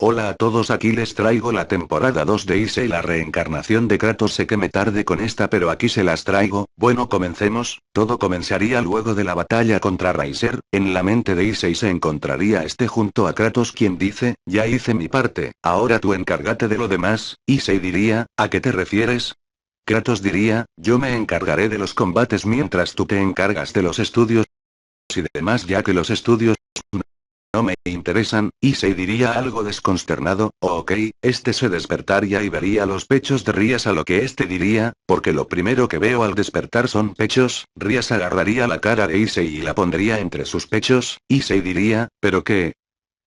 Hola a todos, aquí les traigo la temporada 2 de Issei, la reencarnación de Kratos. Sé que me tarde con esta, pero aquí se las traigo. Bueno, comencemos. Todo comenzaría luego de la batalla contra Raiser. En la mente de Issei se encontraría junto a Kratos, quien dice: ya hice mi parte, ahora tú encárgate de lo demás. Issei diría: ¿a qué te refieres? Kratos diría: yo me encargaré de los combates mientras tú te encargas de los estudios y demás, ya que los estudios no me interesan. Issei diría algo desconsternado: ok. Se despertaría y vería los pechos de Rías, a lo que diría: porque lo primero que veo al despertar son pechos. Rías agarraría la cara de Issei y la pondría entre sus pechos. Issei diría: ¿pero qué?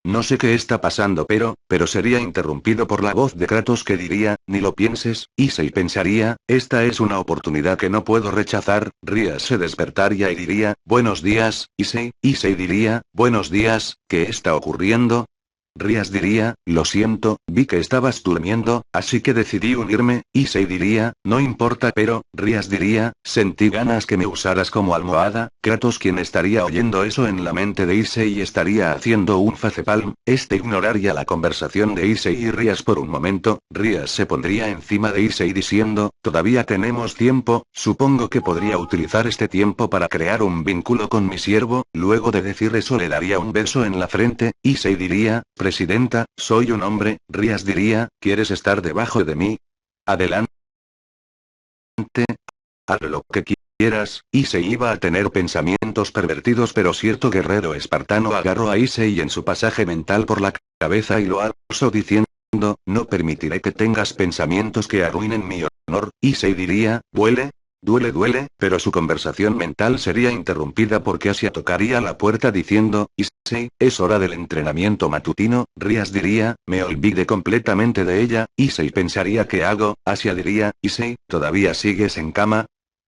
No sé qué está pasando, pero sería interrumpido por la voz de Kratos, que diría: ni lo pienses. Issei pensaría: esta es una oportunidad que no puedo rechazar. Rías se despertaría y diría: buenos días, Issei. Issei diría: buenos días, ¿qué está ocurriendo? Rías diría: lo siento, vi que estabas durmiendo, así que decidí unirme. Issei diría: no importa, pero, Rías diría: sentí ganas que me usaras como almohada. Kratos, quien estaría oyendo eso en la mente de Issei, estaría haciendo un facepalm. Ignoraría la conversación de Issei y Rías por un momento. Rías se pondría encima de Issei diciendo: todavía tenemos tiempo, supongo que podría utilizar este tiempo para crear un vínculo con mi siervo. Luego de decir eso le daría un beso en la frente. Issei diría: presidenta, soy un hombre. Rías diría: ¿quieres estar debajo de mí? Adelante. Haz lo que quieras. Issei iba a tener pensamientos pervertidos, pero cierto guerrero espartano agarró a Issei en su pasaje mental por la cabeza y lo alzó diciendo: no permitiré que tengas pensamientos que arruinen mi honor. Issei diría: duele. Duele, pero su conversación mental sería interrumpida porque Asia tocaría la puerta diciendo: Issei, es hora del entrenamiento matutino. Rías diría: me olvidé completamente de ella. Issei pensaría: ¿qué hago? Asia diría: Issei, ¿todavía sigues en cama?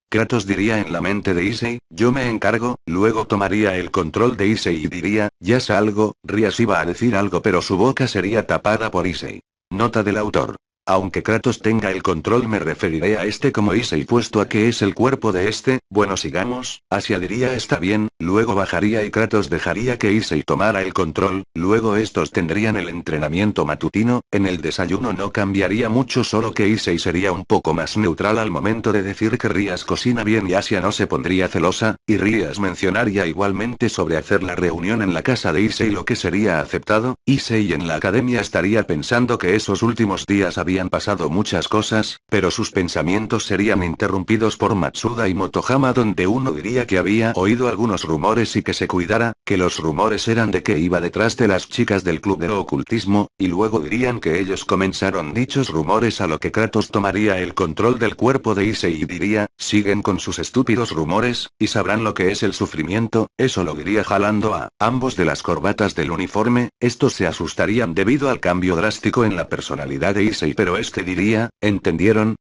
Kratos diría en la mente de Issei: yo me encargo. Luego tomaría el control de Issei y diría: ya salgo. Rías iba a decir algo, pero su boca sería tapada por Issei. Nota del autor. Aunque Kratos tenga el control, me referiré a como Issei, puesto a que es el cuerpo de Bueno, sigamos. Asia diría: está bien. Luego bajaría y Kratos dejaría que Issei tomara el control. Luego estos tendrían el entrenamiento matutino. En el desayuno no cambiaría mucho, solo que Issei sería un poco más neutral al momento de decir que Rías cocina bien y Asia no se pondría celosa, y Rías mencionaría igualmente sobre hacer la reunión en la casa de Issei, lo que sería aceptado. Issei en la academia estaría pensando que esos últimos días habían pasado muchas cosas, pero sus pensamientos serían interrumpidos por Matsuda y Motohama, donde uno diría que había oído algunos rumores y que se cuidara, que los rumores eran de que iba detrás de las chicas del club de ocultismo, y luego dirían que ellos comenzaron dichos rumores, a lo que Kratos tomaría el control del cuerpo de Issei y diría: siguen con sus estúpidos rumores, y sabrán lo que es el sufrimiento. Eso lo diría jalando a ambos de las corbatas del uniforme. Estos se asustarían debido al cambio drástico en la personalidad de Issei, pero diría: ¿entendieron?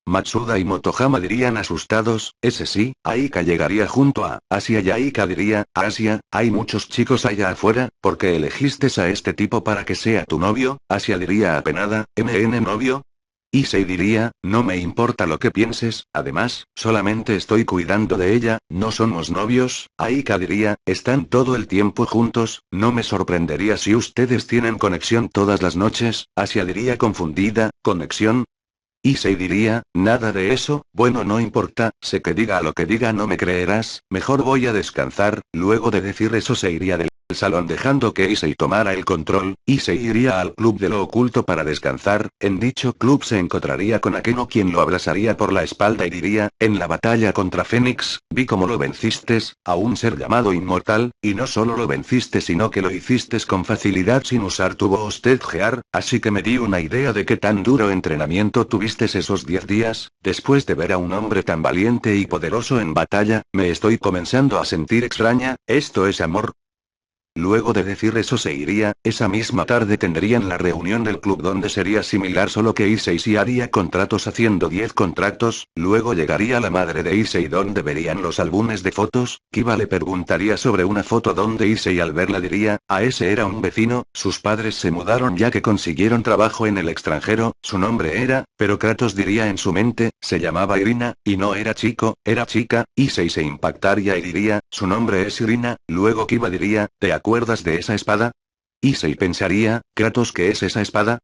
Matsuda y Motohama dirían asustados: ese sí. Aika llegaría junto a Asia y Aika diría: Asia, hay muchos chicos allá afuera, ¿por qué elegiste a este tipo para que sea tu novio? Asia diría apenada: ¿novio? Issei diría: no me importa lo que pienses, además, solamente estoy cuidando de ella, no somos novios. Aika diría: están todo el tiempo juntos, no me sorprendería si ustedes tienen conexión todas las noches. Asia diría confundida: ¿conexión? Issei diría: nada de eso. Bueno, no importa, sé que diga lo que diga no me creerás, mejor voy a descansar. Luego de decir eso se iría del salón dejando que Issei tomara el control. Issei iría al club de lo oculto para descansar. En dicho club se encontraría con Akeno, quien lo abrazaría por la espalda y diría: en la batalla contra Fénix, vi cómo lo venciste, a un ser llamado inmortal, y no solo lo venciste sino que lo hiciste con facilidad sin usar tu voz Gear, así que me di una idea de qué tan duro entrenamiento tuviste esos 10 días. Después de ver a un hombre tan valiente y poderoso en batalla, me estoy comenzando a sentir extraña. ¿Esto es amor? Luego de decir eso se iría. Esa misma tarde tendrían la reunión del club, donde sería similar, solo que Issei sí haría contratos haciendo 10 contratos. Luego llegaría la madre de Issei, donde verían los álbumes de fotos. Kiba le preguntaría sobre una foto donde Issei al verla diría: ese era un vecino, sus padres se mudaron ya que consiguieron trabajo en el extranjero, su nombre era, pero Kratos diría en su mente, se llamaba Irina, y no era chico, era chica. Issei se impactaría y diría: su nombre es Irina. Luego Kiba diría: ¿te acuerdas de esa espada? Issei pensaría, Kratos, ¿qué es esa espada?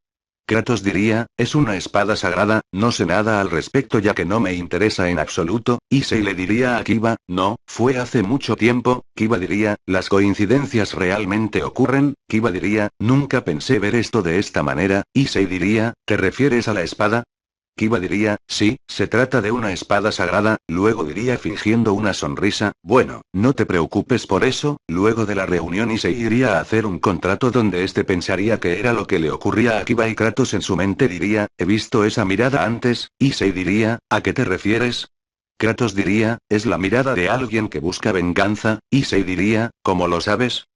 Kratos diría, es una espada sagrada, no sé nada al respecto ya que no me interesa en absoluto. Issei le diría a Kiba, no, fue hace mucho tiempo. Kiba diría, las coincidencias realmente ocurren. Kiba diría, nunca pensé ver esto de esta manera. Issei diría, ¿te refieres a la espada? Kiba diría, sí, se trata de una espada sagrada. Luego diría fingiendo una sonrisa, bueno, no te preocupes por eso. Luego de la reunión Issei iría a hacer un contrato donde este pensaría que era lo que le ocurría a Kiba y Kratos en su mente diría, he visto esa mirada antes. Issei diría, ¿a qué te refieres? Kratos diría, es la mirada de alguien que busca venganza. Issei diría, ¿cómo lo sabes?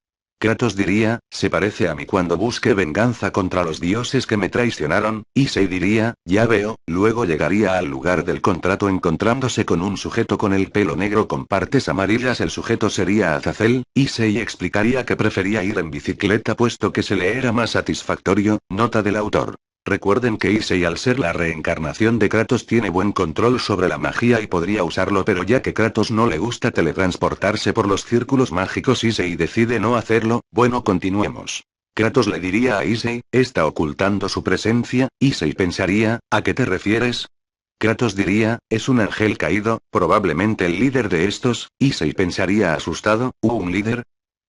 Kratos diría, se parece a mí cuando busqué venganza contra los dioses que me traicionaron. Issei diría, ya veo. Luego llegaría al lugar del contrato encontrándose con un sujeto con el pelo negro con partes amarillas. El sujeto sería Azazel. Issei explicaría que prefería ir en bicicleta puesto que se le era más satisfactorio. Nota del autor. Recuerden que Issei al ser la reencarnación de Kratos tiene buen control sobre la magia y podría usarlo, pero ya que Kratos no le gusta teletransportarse por los círculos mágicos, Issei decide no hacerlo. Bueno, continuemos. Kratos le diría a Issei, está ocultando su presencia. Issei pensaría, ¿a qué te refieres? Kratos diría, es un ángel caído, probablemente el líder de estos. Issei pensaría asustado, ¿un líder?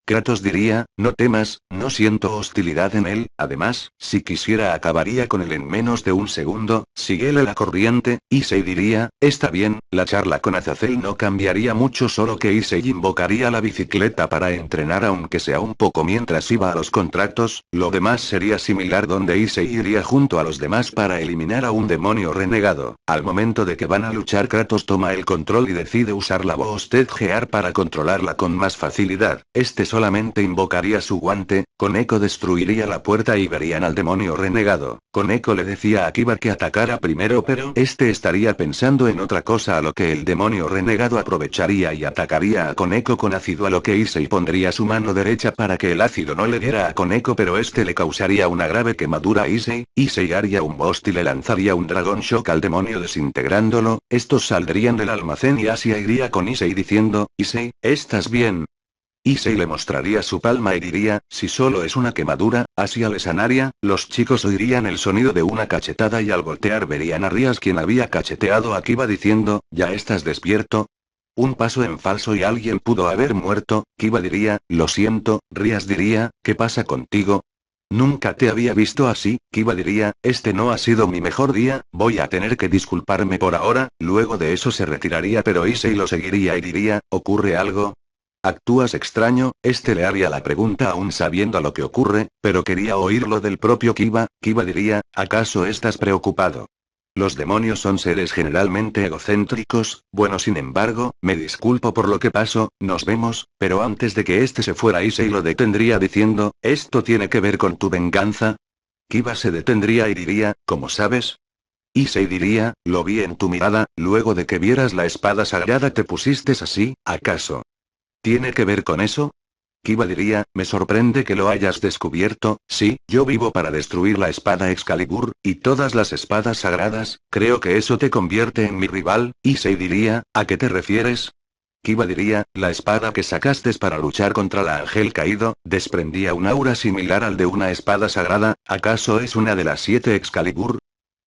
Kratos diría, no temas, no siento hostilidad en él, además, si quisiera acabaría con él en menos de un segundo. Síguele la corriente. Issei diría, está bien. La charla con Azazel no cambiaría mucho, solo que Issei invocaría la bicicleta para entrenar aunque sea un poco mientras iba a los contratos. Lo demás sería similar donde Issei iría junto a los demás para eliminar a un demonio renegado. Al momento de que van a luchar, Kratos toma el control y decide usar la voz Gear para controlarla con más facilidad. Solamente invocaría su guante. Con Eco destruiría la puerta y verían al demonio renegado. Con Eco le decía a Kiba que atacara primero, pero este estaría pensando en otra cosa, a lo que el demonio renegado aprovecharía y atacaría a Koneko con ácido, a lo que Issei pondría su mano derecha para que el ácido no le diera a Koneko, pero este le causaría una grave quemadura a Issei. Issei haría un burst y le lanzaría un Dragon Shock al demonio desintegrándolo. Estos saldrían del almacén y Asia iría con Issei diciendo, Issei, ¿estás bien? Issei le mostraría su palma y diría, si solo es una quemadura, Asia le sanaría. Los chicos oirían el sonido de una cachetada y al voltear verían a Rias, quien había cacheteado a Kiba diciendo, ¿ya estás despierto? Un paso en falso y alguien pudo haber muerto. Kiba diría, lo siento. Rias diría, ¿qué pasa contigo? Nunca te había visto así. Kiba diría, este no ha sido mi mejor día, voy a tener que disculparme por ahora. Luego de eso se retiraría, pero Issei lo seguiría y diría, ¿ocurre algo? Actúas extraño. Este le haría la pregunta aún sabiendo lo que ocurre, pero quería oírlo del propio Kiba. Kiba diría, ¿acaso estás preocupado? Los demonios son seres generalmente egocéntricos. Bueno, sin embargo, me disculpo por lo que pasó, nos vemos. Pero antes de que este se fuera, Issei lo detendría diciendo, ¿esto tiene que ver con tu venganza? Kiba se detendría y diría, ¿cómo sabes? Issei diría, lo vi en tu mirada, luego de que vieras la espada sagrada te pusiste así, ¿acaso tiene que ver con eso? Kiba diría, me sorprende que lo hayas descubierto. Sí, yo vivo para destruir la espada Excalibur, y todas las espadas sagradas. Creo que eso te convierte en mi rival. Issei diría, ¿a qué te refieres? Kiba diría, la espada que sacaste para luchar contra la ángel caído, desprendía un aura similar al de una espada sagrada. ¿Acaso es una de las 7 Excalibur?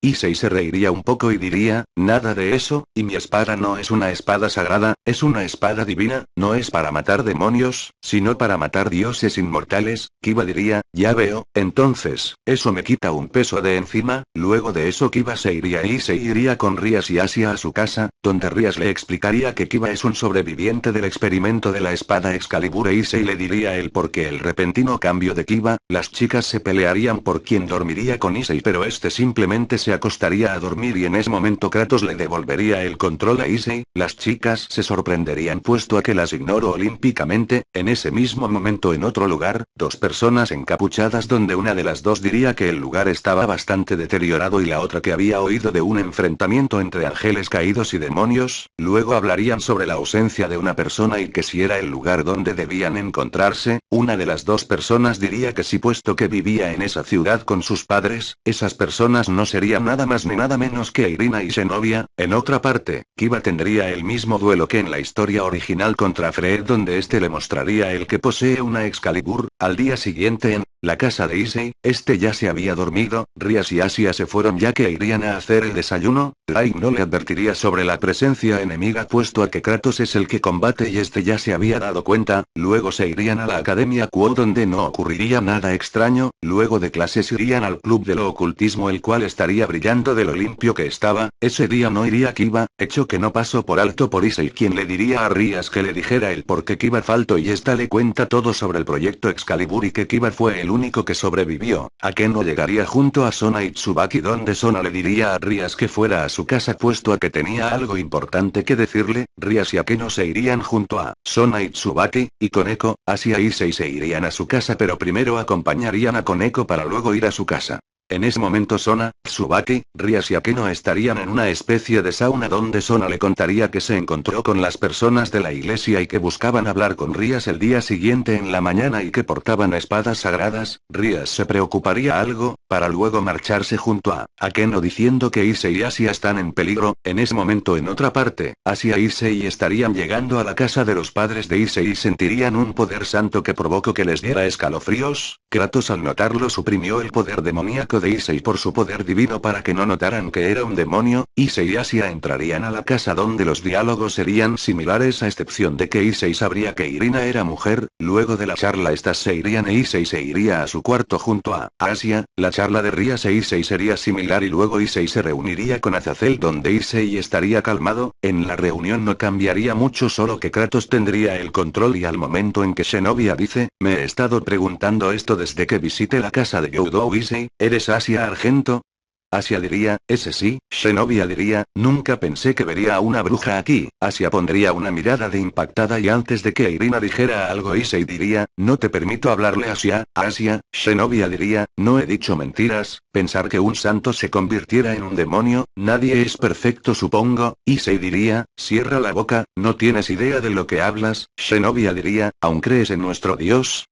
Issei se reiría un poco y diría, nada de eso, y mi espada no es una espada sagrada, es una espada divina, no es para matar demonios, sino para matar dioses inmortales. Kiba diría, ya veo, entonces, eso me quita un peso de encima. Luego de eso Kiba se iría y Issei iría con Rias y Asia a su casa, donde Rias le explicaría que Kiba es un sobreviviente del experimento de la espada Excalibur, e Issei le diría el por qué el repentino cambio de Kiba. Las chicas se pelearían por quién dormiría con Issei, pero este simplemente se acostaría a dormir y en ese momento Kratos le devolvería el control a Issei. Las chicas se sorprenderían puesto a que las ignoró olímpicamente. En ese mismo momento, en otro lugar, dos personas encapuchadas donde una de las dos diría que el lugar estaba bastante deteriorado y la otra que había oído de un enfrentamiento entre ángeles caídos y demonios. Luego hablarían sobre la ausencia de una persona y que si era el lugar donde debían encontrarse. Una de las dos personas diría que sí, puesto que vivía en esa ciudad con sus padres, esas personas no serían nada más ni nada menos que Irina y Zenobia. En otra parte, Kiba tendría el mismo duelo que en la historia original contra Fred, donde este le mostraría el que posee una Excalibur. Al día siguiente en La casa de Issei, ya se había dormido, Rias y Asia se fueron ya que irían a hacer el desayuno, Light no le advertiría sobre la presencia enemiga puesto a que Kratos es el que combate y ya se había dado cuenta, luego se irían a la Academia Quo donde no ocurriría nada extraño, luego de clases irían al club de lo ocultismo el cual estaría brillando de lo limpio que estaba, ese día no iría Kiba, hecho que no pasó por alto por Issei quien le diría a Rias que le dijera el por qué Kiba faltó y le cuenta todo sobre el proyecto Excalibur y que Kiba fue el único que sobrevivió, a que no llegaría junto a Sona y Tsubaki donde Sona le diría a Rias que fuera a su casa puesto a que tenía algo importante que decirle, Rias y Akeno se irían junto a Sona y Tsubaki, y Koneko, Asia y Issei se irían a su casa pero primero acompañarían a Koneko para luego ir a su casa. En ese momento Sona, Tsubaki, Rias y Akeno estarían en una especie de sauna donde Sona le contaría que se encontró con las personas de la iglesia y que buscaban hablar con Rias el día siguiente en la mañana y que portaban espadas sagradas, Rias se preocuparía algo, para luego marcharse junto a Akeno diciendo que Issei y Asia están en peligro, en ese momento en otra parte, Asia y Issei estarían llegando a la casa de los padres de Issei y sentirían un poder santo que provocó que les diera escalofríos, Kratos al notarlo suprimió el poder demoníaco de Issei por su poder divino para que no notaran que era un demonio, Issei y Asia entrarían a la casa donde los diálogos serían similares a excepción de que Issei sabría que Irina era mujer, luego de la charla estas se irían e Issei se iría a su cuarto junto a Asia, la charla de Rias e Issei sería similar y luego Issei se reuniría con Azazel donde Issei estaría calmado, en la reunión no cambiaría mucho solo que Kratos tendría el control y al momento en que Zenobia dice, me he estado preguntando esto desde que visité la casa de Youdou Issei, ¿eres Asia Argento? Asia diría, ese sí, Zenobia diría, nunca pensé que vería a una bruja aquí, Asia pondría una mirada de impactada y antes de que Irina dijera algo Issei diría, no te permito hablarle Asia, Zenobia diría, no he dicho mentiras, pensar que un santo se convirtiera en un demonio, nadie es perfecto supongo, Issei diría, cierra la boca, no tienes idea de lo que hablas, Zenobia diría, ¿aún crees en nuestro Dios?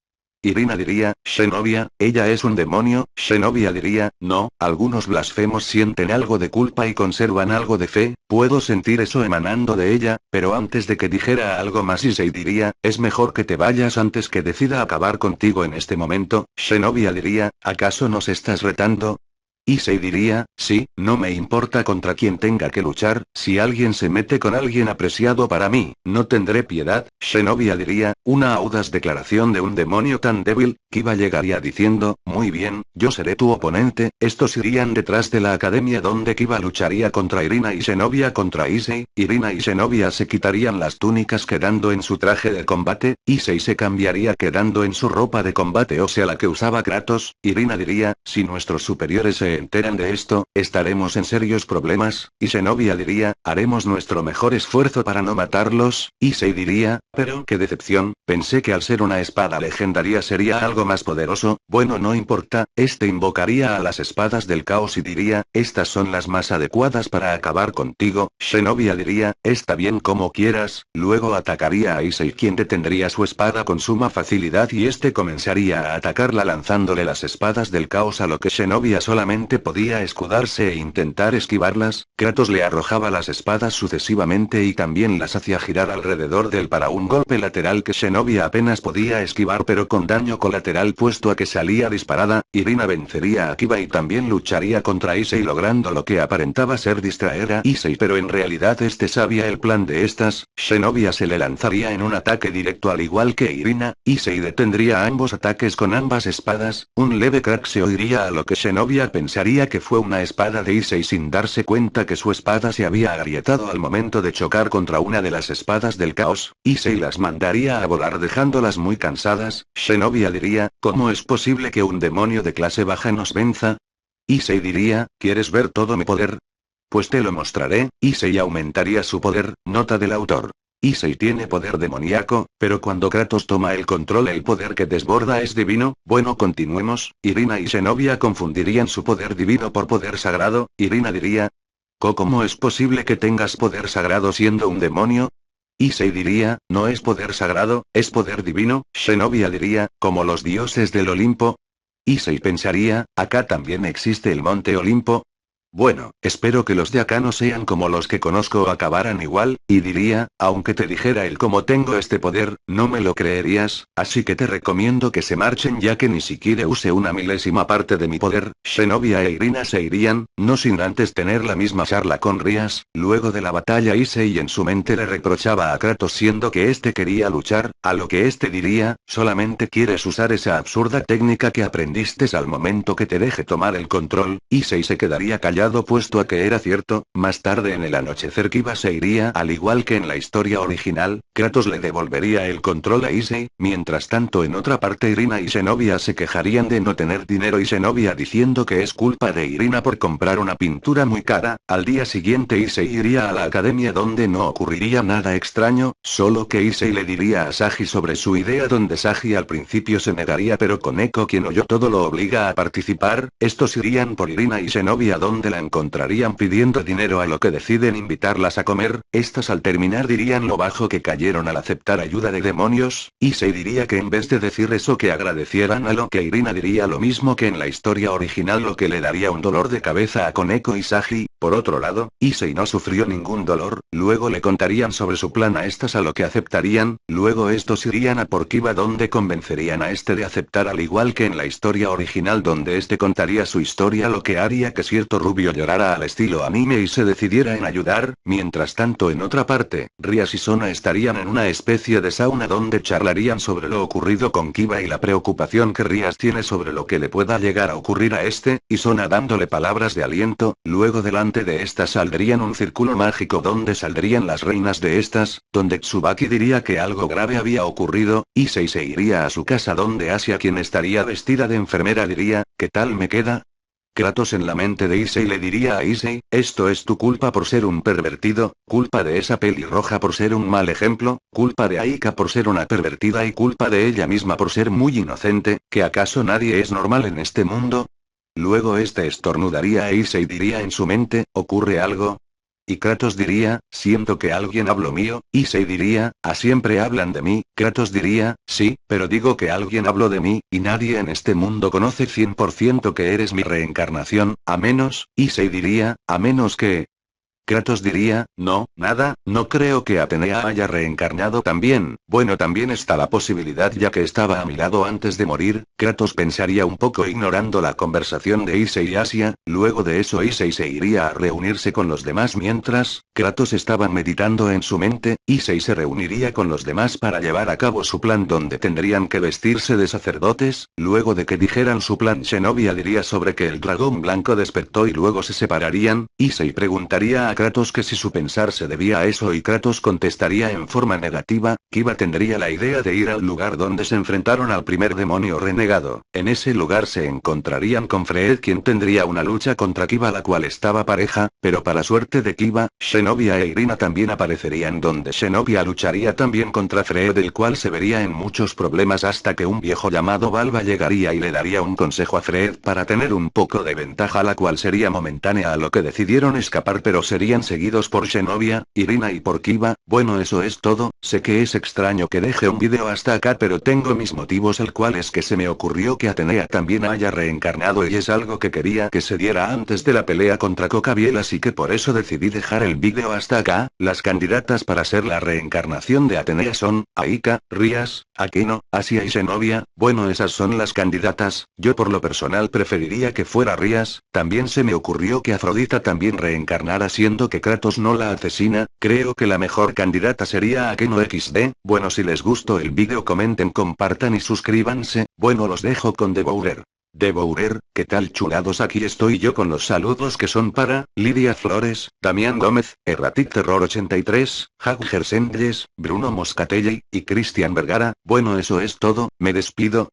Irina diría, Zenobia, ella es un demonio, Zenobia diría, no, algunos blasfemos sienten algo de culpa y conservan algo de fe, puedo sentir eso emanando de ella, pero antes de que dijera algo más Issei diría, es mejor que te vayas antes que decida acabar contigo en este momento, Zenobia diría, ¿acaso nos estás retando? Issei diría, sí, no me importa contra quien tenga que luchar, si alguien se mete con alguien apreciado para mí, no tendré piedad, Zenobia diría, una audaz declaración de un demonio tan débil, Kiba llegaría diciendo, muy bien, yo seré tu oponente, estos irían detrás de la academia donde Kiba lucharía contra Irina y Zenobia contra Issei, Irina y Zenobia se quitarían las túnicas quedando en su traje de combate, Issei se cambiaría quedando en su ropa de combate o sea la que usaba Kratos, Irina diría, si nuestros superiores se enteran de esto, estaremos en serios problemas, y Zenobia diría, haremos nuestro mejor esfuerzo para no matarlos, Issei diría, pero qué decepción, pensé que al ser una espada legendaria sería algo más poderoso, bueno no importa, invocaría a las espadas del caos y diría, estas son las más adecuadas para acabar contigo, Zenobia diría, está bien como quieras, luego atacaría a Issei quien detendría su espada con suma facilidad y comenzaría a atacarla lanzándole las espadas del caos a lo que Zenobia solamente podía escudarse e intentar esquivarlas, Kratos le arrojaba las espadas sucesivamente y también las hacía girar alrededor de él para un golpe lateral que Zenobia apenas podía esquivar pero con daño colateral puesto a que salía disparada, Irina vencería a Kiba y también lucharía contra Issei logrando lo que aparentaba ser distraer a Issei pero en realidad sabía el plan de estas, Zenobia se le lanzaría en un ataque directo al igual que Irina, Issei detendría ambos ataques con ambas espadas, un leve crack se oiría a lo que Zenobia pensaría que fue una espada de Issei sin darse cuenta que su espada se había agrietado al momento de chocar contra una de las espadas del caos, Issei las mandaría a volar dejándolas muy cansadas, Zenobia diría, ¿cómo es posible que un demonio de clase baja nos venza? Issei diría, ¿quieres ver todo mi poder? Pues te lo mostraré, Issei aumentaría su poder, nota del autor. Issei tiene poder demoníaco, pero cuando Kratos toma el control el poder que desborda es divino, bueno continuemos, Irina y Zenobia confundirían su poder divino por poder sagrado, Irina diría, ¿cómo es posible que tengas poder sagrado siendo un demonio? Issei diría, no es poder sagrado, es poder divino, Zenobia diría, como los dioses del Olimpo. Issei pensaría, acá también existe el monte Olimpo. Bueno, espero que los de acá no sean como los que conozco o acabaran igual, y diría, aunque te dijera el cómo tengo este poder, no me lo creerías, así que te recomiendo que se marchen ya que ni siquiera use una milésima parte de mi poder. Zenobia e Irina se irían, no sin antes tener la misma charla con Rías. Luego de la batalla Issei en su mente le reprochaba a Kratos siendo que este quería luchar, a lo que este diría, solamente quieres usar esa absurda técnica que aprendiste al momento que te deje tomar el control. Issei se quedaría callado puesto a que era cierto. Más tarde en el anochecer Kiba se iría al igual que en la historia original, Kratos le devolvería el control a Issei, mientras tanto en otra parte Irina y Zenobia se quejarían de no tener dinero y Zenobia diciendo que es culpa de Irina por comprar una pintura muy cara. Al día siguiente Issei iría a la academia donde no ocurriría nada extraño, solo que Issei le diría a Sagi sobre su idea donde Sagi al principio se negaría pero Koneko quien oyó todo lo obliga a participar. Estos irían por Irina y Zenobia donde la encontrarían pidiendo dinero a lo que deciden invitarlas a comer. Estas al terminar dirían lo bajo que cayeron al aceptar ayuda de demonios. Issei diría que en vez de decir eso que agradecieran, a lo que Irina diría lo mismo que en la historia original, lo que le daría un dolor de cabeza a Koneko y Sagi. Por otro lado, Issei no sufrió ningún dolor. Luego le contarían sobre su plan a estas, a lo que aceptarían. Luego estos irían a por Kiba donde convencerían a este de aceptar al igual que en la historia original donde este contaría su historia, lo que haría que cierto rubio llorara al estilo anime y se decidiera en ayudar. Mientras tanto en otra parte, Rías y Sona estarían en una especie de sauna donde charlarían sobre lo ocurrido con Kiba y la preocupación que Rías tiene sobre lo que le pueda llegar a ocurrir a este, y Sona dándole palabras de aliento. Luego delante de estas saldrían un círculo mágico donde saldrían las reinas de estas, donde Tsubaki diría que algo grave había ocurrido. Issei se iría a su casa donde Asia, quien estaría vestida de enfermera, diría, ¿qué tal me queda? Kratos en la mente de Issei le diría a Issei, esto es tu culpa por ser un pervertido, culpa de esa pelirroja por ser un mal ejemplo, culpa de Aika por ser una pervertida y culpa de ella misma por ser muy inocente. ¿Que acaso nadie es normal en este mundo? Luego este estornudaría e Issei diría en su mente, ¿ocurre algo? Y Kratos diría, siento que alguien habló mío. Issei diría, siempre hablan de mí. Kratos diría, sí, pero digo que alguien habló de mí, y nadie en este mundo conoce 100% que eres mi reencarnación, a menos, Issei diría, a menos que... Kratos diría, no, nada, no creo que Atenea haya reencarnado también. Bueno, también está la posibilidad ya que estaba a mi lado antes de morir. Kratos pensaría un poco ignorando la conversación de Issei y Asia. Luego de eso Issei se iría a reunirse con los demás mientras Kratos estaba meditando en su mente. Issei se reuniría con los demás para llevar a cabo su plan donde tendrían que vestirse de sacerdotes. Luego de que dijeran su plan, Zenobia diría sobre que el dragón blanco despertó y luego se separarían. Issei preguntaría a Kratos que si su pensar se debía a eso y Kratos contestaría en forma negativa. Kiba tendría la idea de ir al lugar donde se enfrentaron al primer demonio renegado. En ese lugar se encontrarían con Freud, quien tendría una lucha contra Kiba, la cual estaba pareja, pero para suerte de Kiba, Zenobia e Irina también aparecerían donde Zenobia lucharía también contra Freud, el cual se vería en muchos problemas hasta que un viejo llamado Balba llegaría y le daría un consejo a Freud para tener un poco de ventaja, la cual sería momentánea, a lo que decidieron escapar pero serían seguidos por Zenobia, Irina y por Kiba. Bueno, eso es todo. Sé que es extraño que deje un vídeo hasta acá, pero tengo mis motivos, el cual es que se me ocurrió que Atenea también haya reencarnado y es algo que quería que se diera antes de la pelea contra Cocabiel, así que por eso decidí dejar el vídeo hasta acá. Las candidatas para ser la reencarnación de Atenea son Aika, Rías, Aquino, Asia y Zenobia. Bueno, esas son las candidatas. Yo por lo personal preferiría que fuera Rías. También se me ocurrió que Afrodita también reencarnara siendo que Kratos no la asesina. Creo que la mejor candidata sería Aquino XD. Bueno, si les gustó el vídeo comenten, compartan y suscríbanse. Bueno, los dejo con Devourer. Devourer, ¿qué tal chulados? Aquí estoy yo con los saludos que son para Lidia Flores, Damián Gómez, Erratic Terror 83, Hagger Sendles, Bruno Moscatelli y Cristian Vergara. Bueno, eso es todo, me despido.